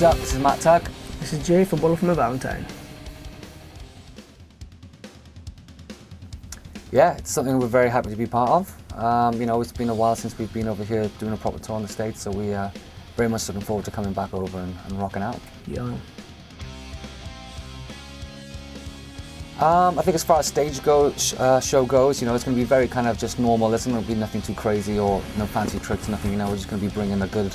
What's up? This is Matt Tuck. This is Jay from Bullet For My Valentine. Yeah, it's something we're very happy to be part of. You know, it's been a while since we've been over here doing a proper tour in the States, so we are very much looking forward to coming back over and rocking out. Yeah. I think as far as show goes, you know, it's going to be very kind of just normal. There's going to be nothing too crazy or no fancy tricks, nothing, you know, we're just going to be bringing a good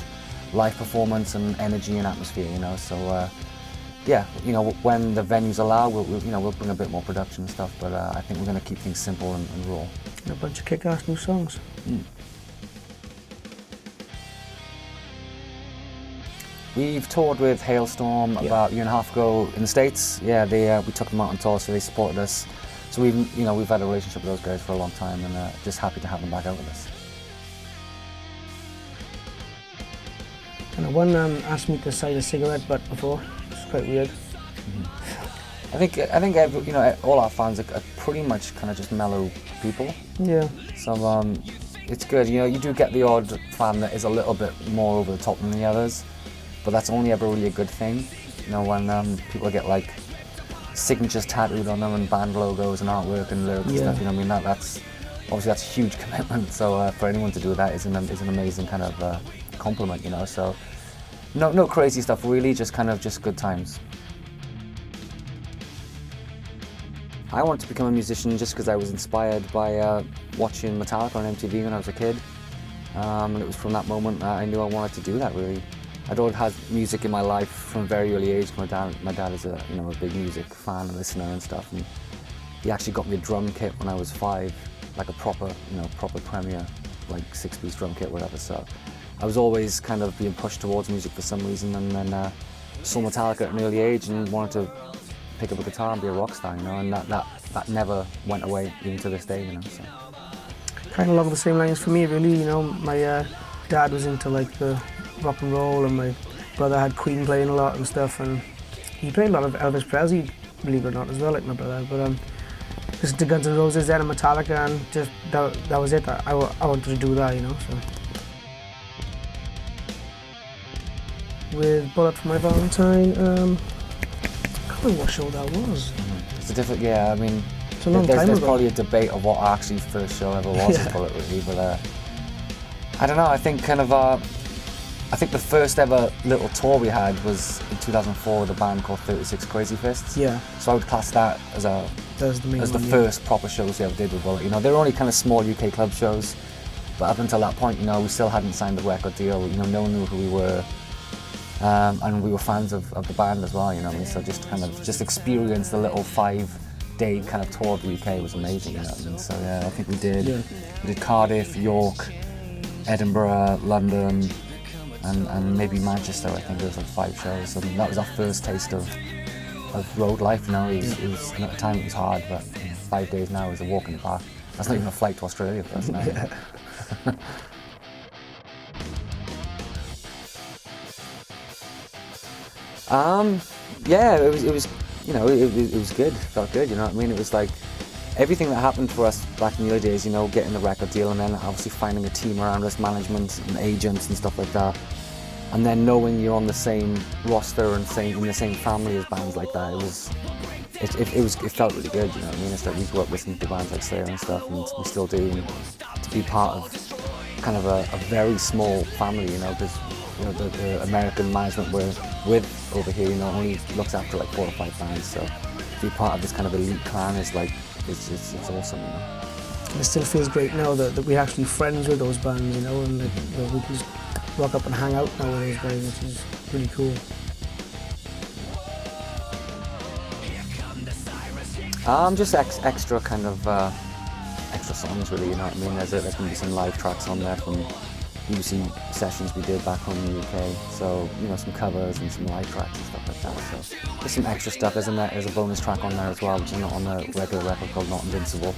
live performance and energy and atmosphere, you know, so yeah, you know, when the venues allow, we'll bring a bit more production and stuff, but I think we're going to keep things simple and raw. And a bunch of kick-ass new songs. We've toured with Halestorm about a year and a half ago in the States. Yeah, we took them out on tour, so they supported us. So we've had a relationship with those guys for a long time, and just happy to have them back out with us. And one asked me to sign a cigarette butt before. It's quite weird. I think all our fans are pretty much kind of just mellow people. Yeah. So it's good. You know, you do get the odd fan that is a little bit more over the top than the others, but that's only ever really a good thing. You know, when people get like signatures tattooed on them and band logos and artwork and lyrics and stuff. You know, what I mean, that's obviously that's a huge commitment. So for anyone to do that is an amazing kind of compliment. You know, so no crazy stuff really, just good times. I wanted to become a musician just because I was inspired by watching Metallica on MTV when I was a kid, and it was from that moment that I knew I wanted to do that. Really, I'd always had music in my life from a very early age. My dad is a big music fan and listener and stuff, and he actually got me a drum kit when I was 5, like a proper Premier, like 6-piece drum kit, whatever. So I was always kind of being pushed towards music for some reason, and then saw Metallica at an early age and wanted to pick up a guitar and be a rock star, you know, and that never went away even to this day, you know. So. Kind of along the same lines for me, really. You know, my dad was into like the rock and roll, and my brother had Queen playing a lot and stuff, and he played a lot of Elvis Presley, believe it or not, as well, like my brother. But listened to Guns N' Roses then and Metallica, and just that was it. I wanted to do that, you know. So with Bullet For My Valentine, I can't remember what show that was. It's a different, yeah. I mean, it's a long time there's ago. probably a debate of what our actually first show ever was with Bullet, really. But I don't know. I think I think the first ever little tour we had was in 2004 with a band called 36 Crazy Fists. Yeah. So I would class that as the first proper shows we ever did with Bullet. You know, they were only kind of small UK club shows, but up until that point, you know, we still hadn't signed the record deal. You know, no one knew who we were. And we were fans of the band as well, you know what I mean? So just experience the little 5-day kind of tour of the UK was amazing, you know what I mean? So yeah, I think we did Cardiff, York, Edinburgh, London, and maybe Manchester. I think there was like 5 shows, and that was our first taste of road life, you know. It was at the time it was hard, but 5 days now is a walk in the park. That's not even a flight to Australia for us now. Yeah, it was you know, it was good. It felt good, you know what I mean? It was like everything that happened for us back in the early days, you know, getting the record deal and then obviously finding a team around us, management and agents and stuff like that. And then knowing you're on the same roster and in the same family as bands like that, it felt really good, you know what I mean? It's like we grew up listening to bands like Slayer and stuff, and we still do, and to be part of kind of a very small family, you know, because you know, the American management we're with over here, you know, only looks after like 4 or 5 bands, so to be part of this kind of elite clan is like, it's awesome, you know. It still feels great now that we're actually friends with those bands, you know, and that we can just rock up and hang out now with those guys, which is really cool. Just extra kind of extra songs, really, you know what I mean? There's going to be some live tracks on there from BBC sessions we did back home in the UK, so you know, some covers and some live tracks and stuff like that. So there's some extra stuff, isn't there? There's a bonus track on there as well, which is not on the regular record, called Not Invincible,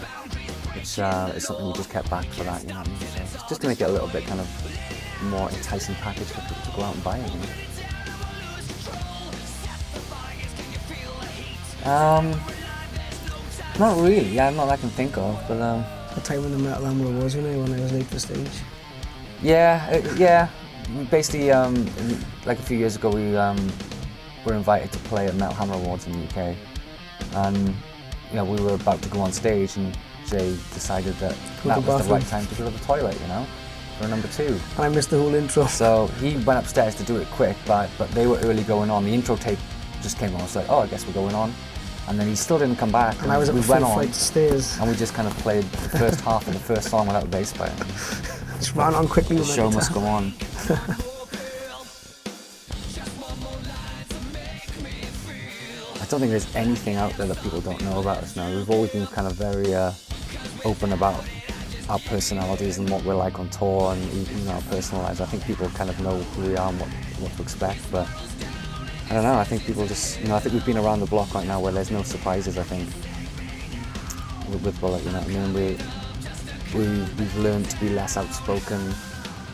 which is something we just kept back for that, you know what I mean? So just to make it a little bit kind of more enticing package for people to go out and buy it, you know? Not really, yeah, not that I can think of, but The time when the Metal Hammer was, you know, when I was late to stage. Yeah, basically, like a few years ago, we were invited to play at Metal Hammer Awards in the UK, and we were about to go on stage, and Jay decided that was the right time to go to the toilet, for number 2. And I missed the whole intro. So he went upstairs to do it quick, but they were early going on. The intro tape just came on. I was like, oh, I guess we're going on. And then he still didn't come back. And I was at the full flight of stairs. And we just kind of played the first half of the first song without a bass player. Just ran on quickly. The show must go on. I don't think there's anything out there that people don't know about us now. We've always been kind of very open about our personalities and what we're like on tour and even our personal lives. I think people kind of know who we are and what to expect, but I don't know, I think people just, I think we've been around the block right now where there's no surprises, I think, with Bullet, you know what I mean? We've learned to be less outspoken.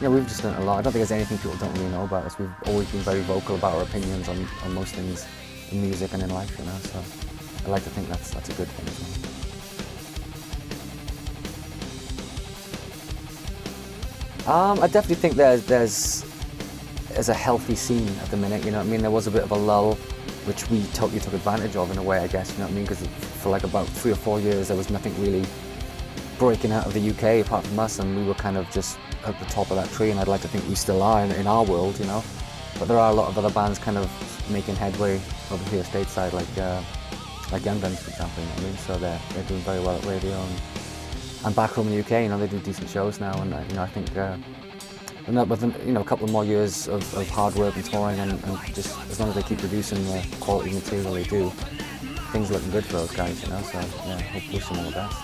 We've just learned a lot. I don't think there's anything people don't really know about us. We've always been very vocal about our opinions on most things in music and in life, so I like to think that's a good thing as well. I definitely think there's a healthy scene at the minute, there was a bit of a lull, which we totally took advantage of in a way, I guess, because for like about 3 or 4 years there was nothing really breaking out of the UK apart from us, and we were kind of just at the top of that tree, and I'd like to think we still are in our world, but there are a lot of other bands kind of making headway over here stateside, like Young Guns, for example, so they're doing very well at radio, and back home in the UK, they do decent shows now, and I think with a couple of more years of hard work and touring, and just as long as they keep producing the quality material they do, things are looking good for those guys, so yeah, hopefully some of the best.